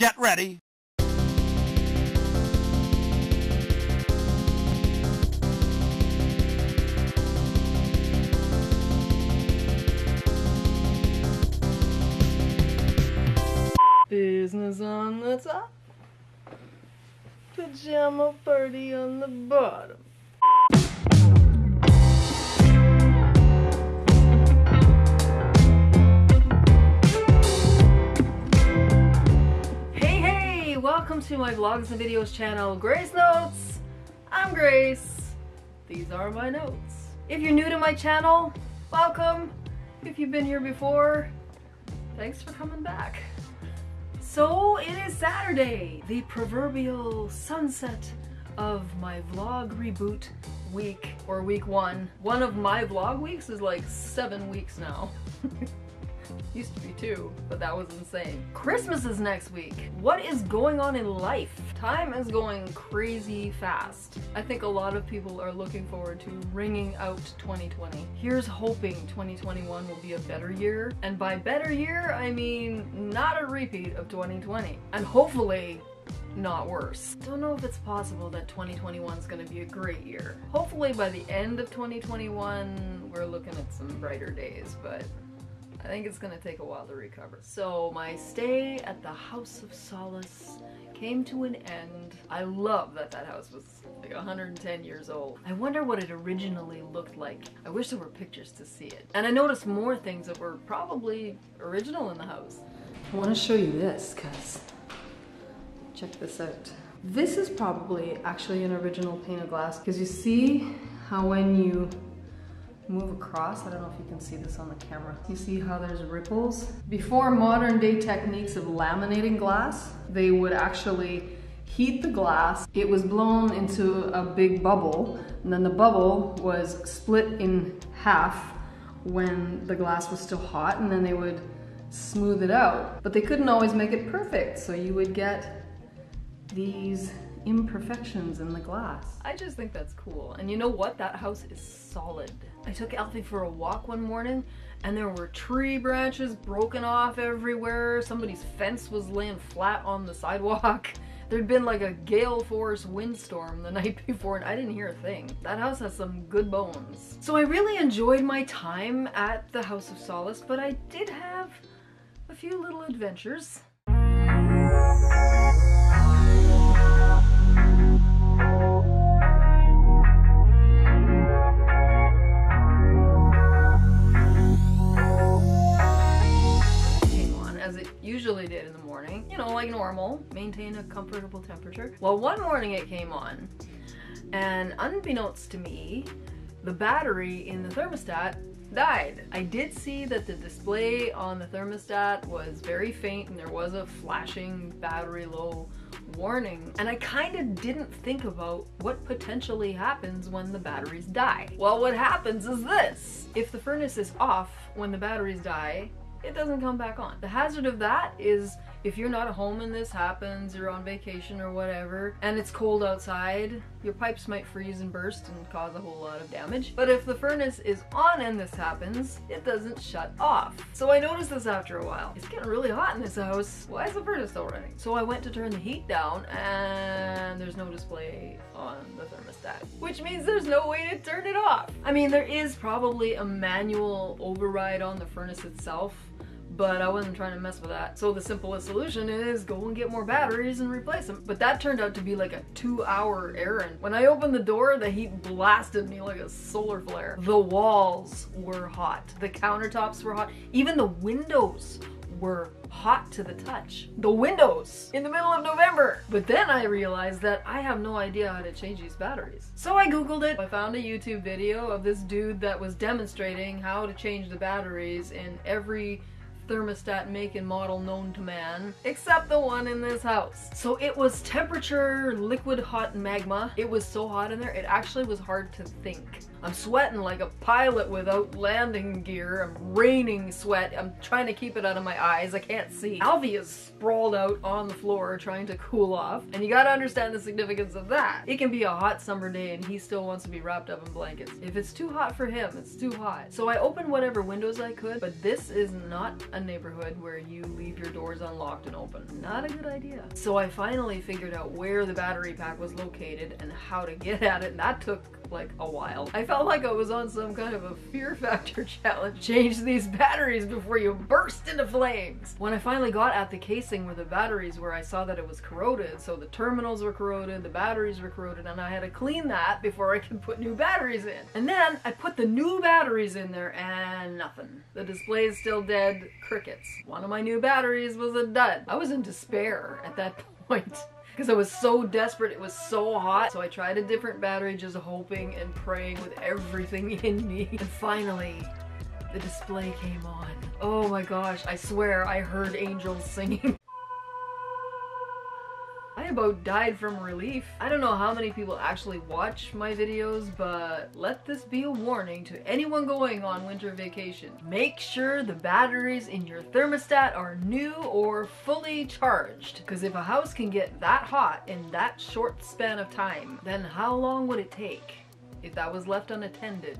Get ready. Business on the top, pajama party on the bottom. Hey, welcome to my vlogs and videos channel, Grace Notes. I'm Grace. These are my notes. If you're new to my channel, welcome. If you've been here before, thanks for coming back. So it is Saturday, the proverbial sunset of my vlog reboot week, or week one. One of my vlog weeks is like 7 weeks now. Used to be 2, but that was insane. Christmas is next week. What is going on in life? Time is going crazy fast. I think a lot of people are looking forward to ringing out 2020. Here's hoping 2021 will be a better year. And by better year, I mean not a repeat of 2020. And hopefully not worse. Don't know if it's possible that 2021 is going to be a great year. Hopefully by the end of 2021, we're looking at some brighter days, but I think it's gonna take a while to recover. So my stay at the House of Solace came to an end. I love that that house was like 110 years old. I wonder what it originally looked like. I wish there were pictures to see it. And I noticed more things that were probably original in the house. I want to show you this, because check this out. This is probably actually an original pane of glass, because you see how when you move across, I don't know if you can see this on the camera. You see how there's ripples? Before modern day techniques of laminating glass, they would actually heat the glass. It was blown into a big bubble, and then the bubble was split in half when the glass was still hot, and then they would smooth it out. But they couldn't always make it perfect, so you would get these imperfections in the glass. I just think that's cool. And you know what? That house is solid. I took Alfie for a walk one morning and there were tree branches broken off everywhere. Somebody's fence was laying flat on the sidewalk. There'd been like a gale force windstorm the night before and I didn't hear a thing. That house has some good bones. So I really enjoyed my time at the House of Solace, but I did have a few little adventures. Usually did in the morning, you know, like normal, maintain a comfortable temperature. Well, one morning it came on, and unbeknownst to me, the battery in the thermostat died. I did see that the display on the thermostat was very faint and there was a flashing battery low warning, and I kind of didn't think about what potentially happens when the batteries die. Well, what happens is this. If the furnace is off when the batteries die, it doesn't come back on. The hazard of that is if you're not at home and this happens, you're on vacation or whatever, and it's cold outside, your pipes might freeze and burst and cause a whole lot of damage. But if the furnace is on and this happens, it doesn't shut off. So I noticed this after a while. It's getting really hot in this house. Why is the furnace still running? So I went to turn the heat down and there's no display on the thermostat, which means there's no way to turn it off. I mean, there is probably a manual override on the furnace itself, but I wasn't trying to mess with that. So the simplest solution is go and get more batteries and replace them. But that turned out to be like a 2-hour errand. When I opened the door, the heat blasted me like a solar flare. The walls were hot. The countertops were hot. Even the windows were hot to the touch. The windows in the middle of November. But then I realized that I have no idea how to change these batteries. So I Googled it. I found a YouTube video of this dude that was demonstrating how to change the batteries in every thermostat make and model known to man, except the one in this house. So it was temperature liquid hot magma. It was so hot in there, it actually was hard to think. I'm sweating like a pilot without landing gear. I'm raining sweat. I'm trying to keep it out of my eyes. I can't see. Alfie is sprawled out on the floor trying to cool off. And you gotta understand the significance of that. It can be a hot summer day and he still wants to be wrapped up in blankets. If it's too hot for him, it's too hot. So I opened whatever windows I could, but this is not a a neighborhood where you leave your doors unlocked and open. Not a good idea. So I finally figured out where the battery pack was located and how to get at it, and that took like a while. I felt like I was on some kind of a Fear Factor challenge. Change these batteries before you burst into flames. When I finally got at the casing where the batteries were, I saw that it was corroded. So the terminals were corroded, the batteries were corroded, and I had to clean that before I could put new batteries in. And then I put the new batteries in there and nothing. The display is still dead. Crickets. One of my new batteries was a dud. I was in despair at that point. Because I was so desperate, it was so hot. So I tried a different battery, just hoping and praying with everything in me. And finally, the display came on. Oh my gosh, I swear I heard angels singing. I about died from relief. I don't know how many people actually watch my videos, but let this be a warning to anyone going on winter vacation. Make sure the batteries in your thermostat are new or fully charged. Because if a house can get that hot in that short span of time, then how long would it take if that was left unattended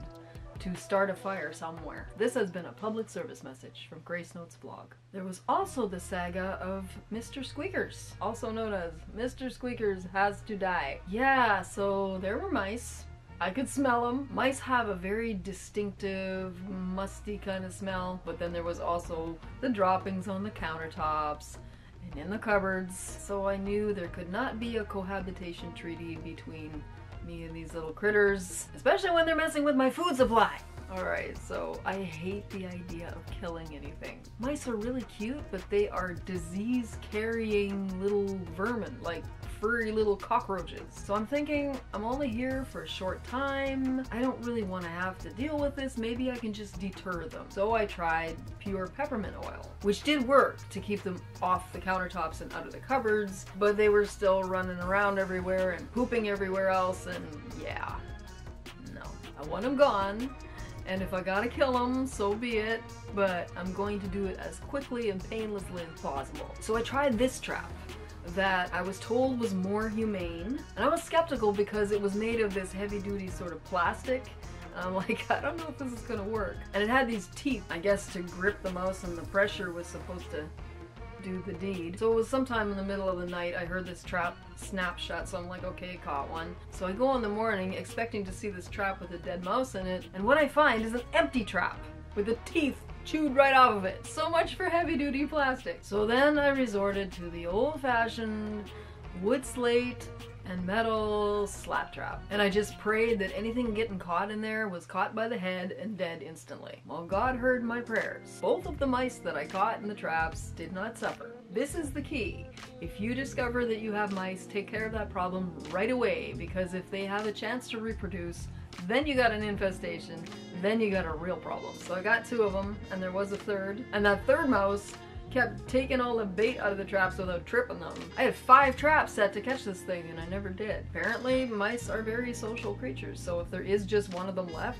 to start a fire somewhere? This has been a public service message from Grace Notes Vlog. There was also the saga of Mr. Squeakers, also known as Mr. Squeakers Has to Die. Yeah, so there were mice. I could smell them. Mice have a very distinctive, musty kind of smell, but then there was also the droppings on the countertops and in the cupboards, so I knew there could not be a cohabitation treaty between me and these little critters, especially when they're messing with my food supply. Alright, so I hate the idea of killing anything. Mice are really cute, but they are disease-carrying little vermin, like furry little cockroaches. So I'm thinking, I'm only here for a short time. I don't really want to have to deal with this. Maybe I can just deter them. So I tried pure peppermint oil, which did work to keep them off the countertops and out of the cupboards, but they were still running around everywhere and pooping everywhere else, and yeah, no. I want them gone, and if I gotta kill them, so be it, but I'm going to do it as quickly and painlessly as possible. So I tried this trap that I was told was more humane, and I was skeptical because it was made of this heavy-duty sort of plastic, and I'm like, I don't know if this is gonna work. And it had these teeth, I guess, to grip the mouse, and the pressure was supposed to do the deed. So it was sometime in the middle of the night, I heard this trap snap shut, so I'm like, okay, caught one. So I go in the morning expecting to see this trap with a dead mouse in it, and what I find is an empty trap with the teeth chewed right off of it. So much for heavy-duty plastic. So then I resorted to the old-fashioned wood slate and metal slap trap. And I just prayed that anything getting caught in there was caught by the head and dead instantly. Well, God heard my prayers. Both of the mice that I caught in the traps did not suffer. This is the key. If you discover that you have mice, take care of that problem right away, because if they have a chance to reproduce, then you got an infestation, then you got a real problem. So I got 2 of them, and there was a third, and that third mouse kept taking all the bait out of the traps without tripping them. I had 5 traps set to catch this thing, and I never did. Apparently, mice are very social creatures, so if there is just one of them left,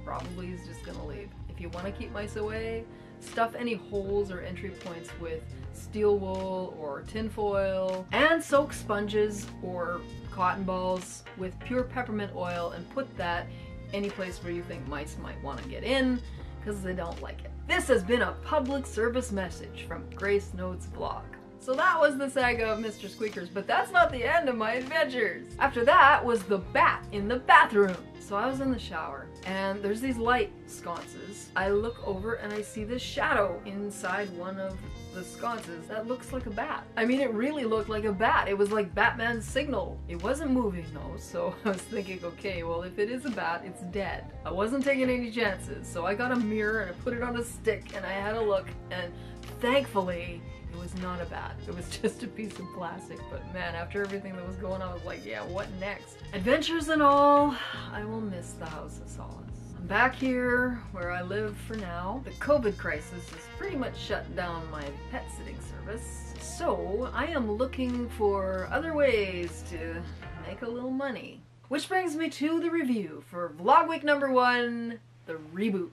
probably he's just gonna leave. If you want to keep mice away, stuff any holes or entry points with steel wool or tin foil, and soak sponges or cotton balls with pure peppermint oil and put that any place where you think mice might want to get in, because they don't like it. This has been a public service message from Grace Notes Vlog. So that was the saga of Mr. Squeakers, but that's not the end of my adventures. After that was the bat in the bathroom. So I was in the shower, and there's these light sconces. I look over and I see this shadow inside one of the sconces that looks like a bat. I mean, it really looked like a bat. It was like Batman's signal. It wasn't moving though, so I was thinking, okay, well, if it is a bat, it's dead. I wasn't taking any chances, so I got a mirror and I put it on a stick and I had a look, and thankfully, it was not a bat. It was just a piece of plastic, but man, after everything that was going on, I was like, yeah, what next? Adventures and all, I will miss the House of Solace. I'm back here where I live for now. The COVID crisis has pretty much shut down my pet sitting service, so I am looking for other ways to make a little money. Which brings me to the review for vlog week number 1, the reboot.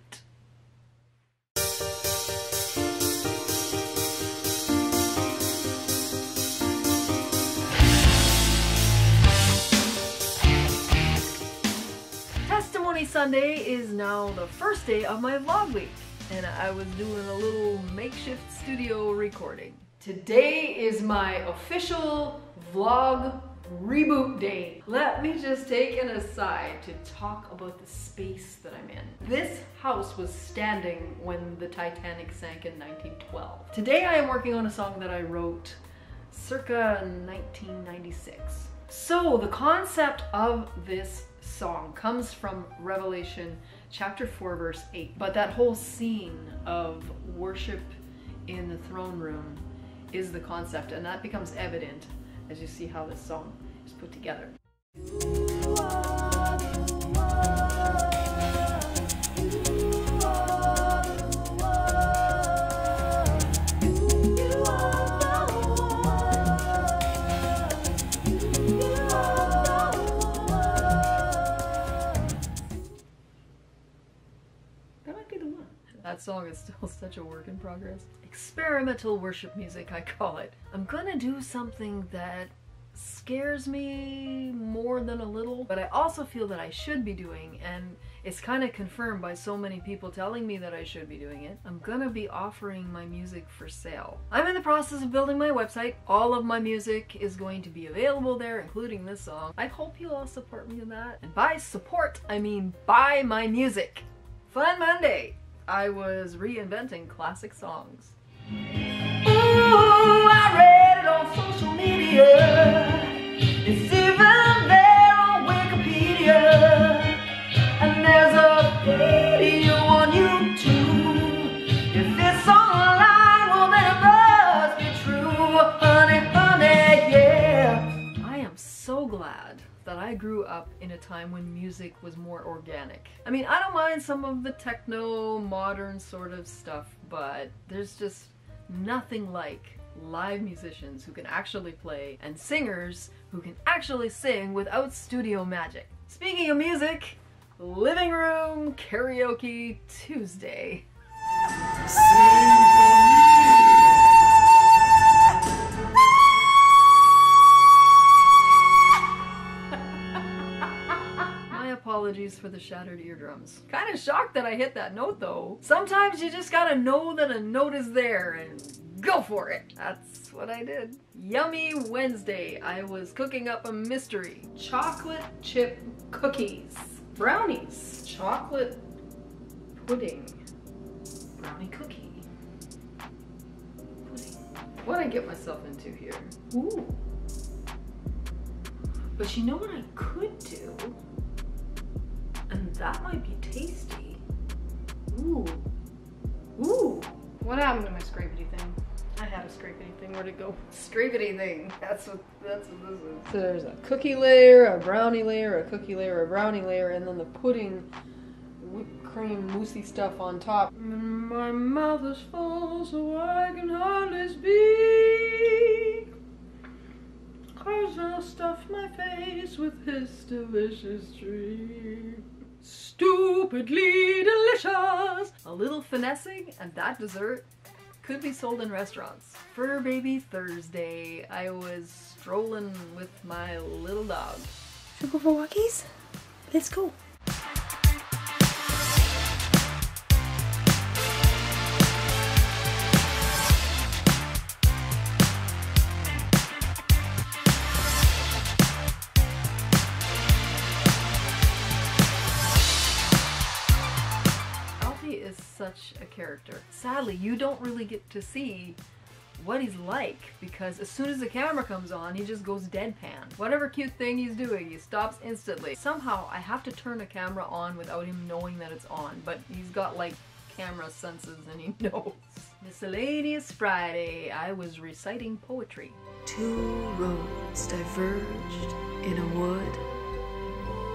Sunday is now the first day of my vlog week, and I was doing a little makeshift studio recording. Today is my official vlog reboot day. Let me just take an aside to talk about the space that I'm in. This house was standing when the Titanic sank in 1912. Today I am working on a song that I wrote circa 1996. So the concept of this song comes from Revelation chapter 4 verse 8. But that whole scene of worship in the throne room is the concept, and that becomes evident as you see how this song is put together. That song is still such a work in progress. Experimental worship music, I call it. I'm gonna do something that scares me more than a little, but I also feel that I should be doing, and it's kind of confirmed by so many people telling me that I should be doing it. I'm gonna be offering my music for sale. I'm in the process of building my website. All of my music is going to be available there, including this song. I hope you'll all support me in that. And by support, I mean buy my music. Fun Monday! I was reinventing classic songs. Ooh, I read it on social media. It's even there on Wikipedia. And there's a video on YouTube. If it's online, well then it must be true. Honey, honey, yeah. I am so glad that I grew up in a time when music was more organic. I mean, I don't mind some of the techno, modern sort of stuff, but there's just nothing like live musicians who can actually play and singers who can actually sing without studio magic. Speaking of music, Living Room Karaoke Tuesday. Apologies for the shattered eardrums. Kind of shocked that I hit that note though. Sometimes you just gotta know that a note is there and go for it. That's what I did. Yummy Wednesday. I was cooking up a mystery. Chocolate chip cookies. Brownies. Chocolate pudding. Brownie cookie. Pudding. What'd I get myself into here? Ooh. But you know what I could do? And that might be tasty. Ooh. Ooh. What happened to my scrapety thing? I had a scrapety thing. Where'd it go? Scrapety thing. That's what this is. So there's a cookie layer, a brownie layer, a cookie layer, a brownie layer, and then the pudding, whipped cream, moussey stuff on top. My mouth is full so I can hardly speak. 'Cause I'll stuff my face with his delicious treat. Stupidly delicious! A little finessing and that dessert could be sold in restaurants. Fur Baby Thursday, I was strolling with my little dog. Should we go for walkies? Let's go. Such a character. Sadly, you don't really get to see what he's like because as soon as the camera comes on, he just goes deadpan. Whatever cute thing he's doing, he stops instantly. Somehow, I have to turn a camera on without him knowing that it's on, but he's got like camera senses and he knows. Miscellaneous Friday, I was reciting poetry. Two roads diverged in a wood,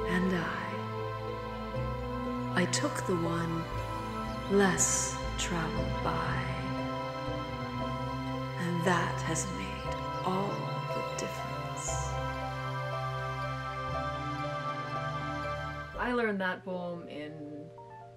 and I took the one less traveled by, and that has made all the difference. I learned that poem in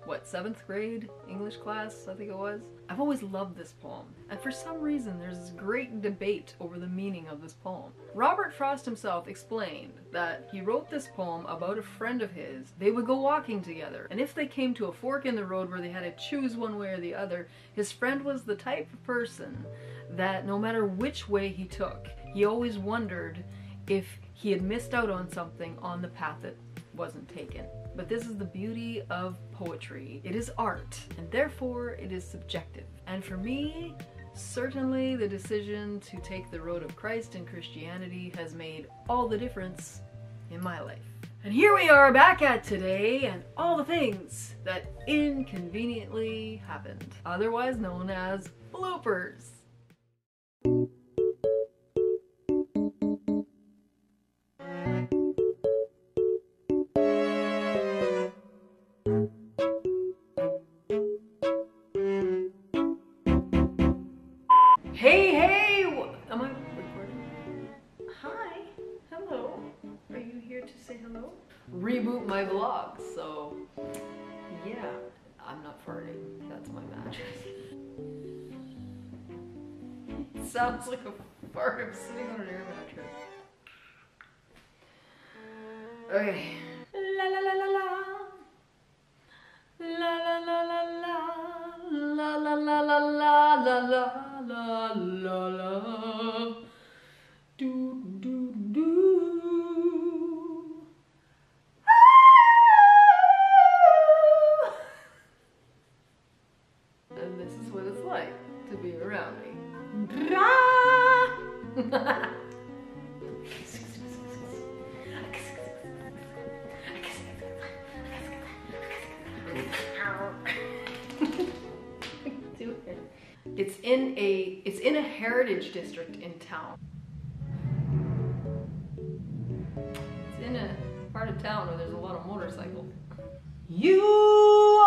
what, 7th grade English class, I think it was. I've always loved this poem, and for some reason there's this great debate over the meaning of this poem. Robert Frost himself explained that he wrote this poem about a friend of his. They would go walking together, and if they came to a fork in the road where they had to choose one way or the other, his friend was the type of person that no matter which way he took, he always wondered if he had missed out on something on the path that wasn't taken. But this is the beauty of poetry. It is art, and therefore it is subjective. And for me, certainly the decision to take the road of Christ and Christianity has made all the difference in my life. And here we are back at today and all the things that inconveniently happened, otherwise known as bloopers. Hey, hey! Am I recording? Hi, hello. Are you here to say hello? Reboot my vlog, so yeah. I'm not farting, that's my mattress. It sounds like a fart. I'm sitting on an air mattress. Okay. La la la la la. La la la la la. La la la la la la la. La la la, do do do. And this is what it's like to be around me. It's in a heritage district in town. It's in a part of town where there's a lot of motorcycles. You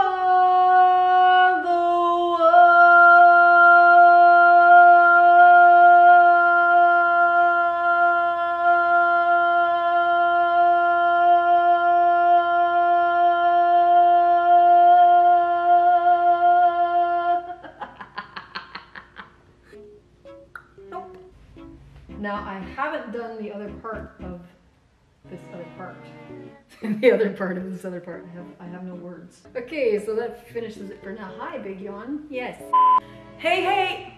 are the Now, I haven't done the other part of this other part. The other part of this other part. I have no words. Okay, so that finishes it for now. Hi, Big Yawn. Yes. Hey, hey!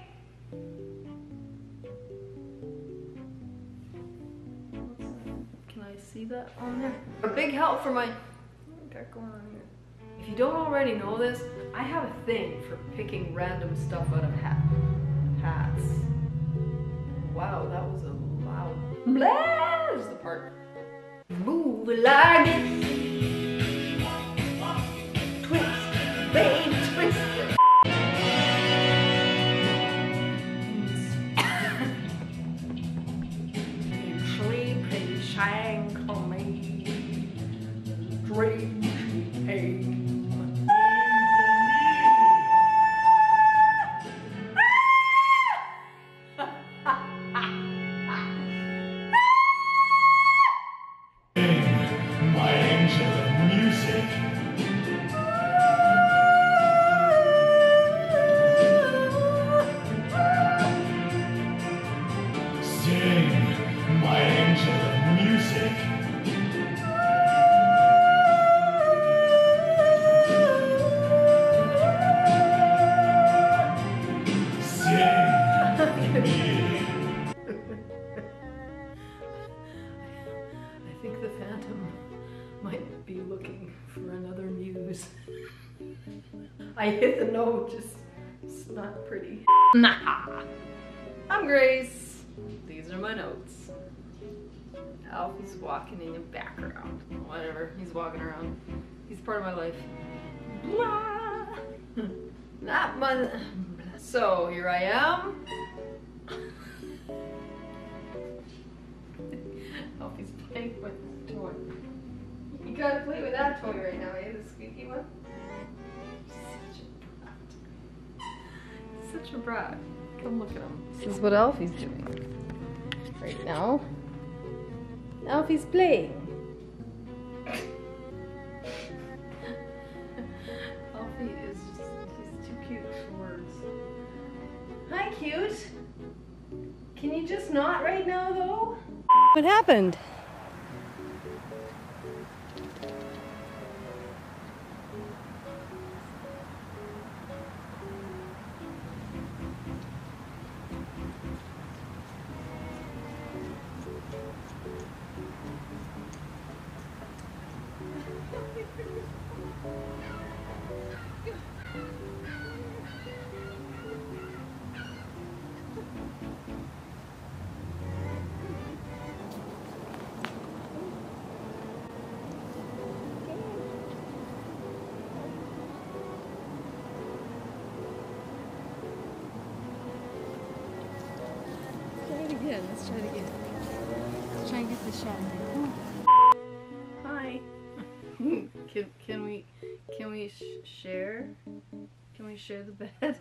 Can I see that on there? A big help for my... What do I got going on here? If you don't already know this, I have a thing for picking random stuff out of hats. Wow, that was a loud blah is the part. Move like it. Twist, baby, twist it. Sleep and shine on me. Dream pain. I hit the note, just, it's not pretty. Nah. I'm Grace. These are my notes. Alfie's walking in the background. Whatever, he's walking around. He's part of my life. Blah. Not my... So, here I am. Alfie's playing with the toy. You gotta play with that toy right now, eh? The squeaky one? Such a brat. Come look at him. This is what Alfie's doing right now. Alfie's playing. you just not right now, though? What happened? Let's try it again. Let's try and get this shot in. Hi. Can we share? Can we share the bed?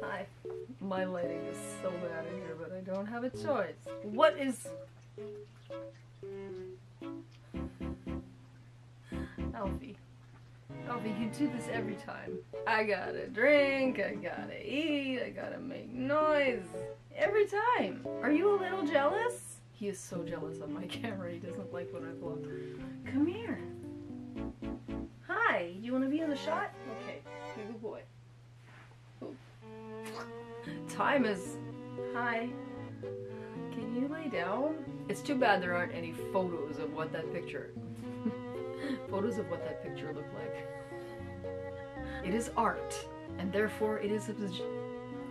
Hi. My lighting is so bad in here, but I don't have a choice. What is... Alfie, you do this every time. I gotta drink, I gotta eat, I gotta make noise. Every time. Are you a little jealous? He is so jealous of my camera. He doesn't like when I vlog. Come here. Hi. You want to be in the shot? Okay. Good boy. Oh. Time is... Hi. Can you lay down? It's too bad there aren't any photos of what that picture... photos of what that picture looked like. It is art. And therefore it is...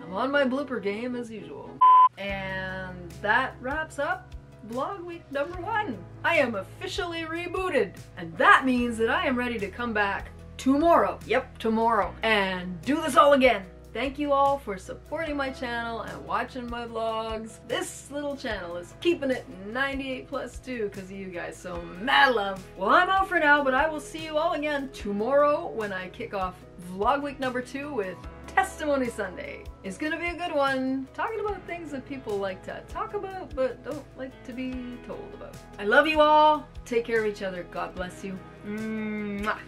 I'm on my blooper game as usual. And that wraps up vlog week number 1. I am officially rebooted. And that means that I am ready to come back tomorrow. Yep, tomorrow. And do this all again. Thank you all for supporting my channel and watching my vlogs. This little channel is keeping it 98+2 because of you guys, so mad love. Well, I'm out for now, but I will see you all again tomorrow when I kick off vlog week number 2 with Testimony Sunday. It's gonna be a good one, talking about things that people like to talk about but don't like to be told about. I love you all. Take care of each other. God bless you. Mwah.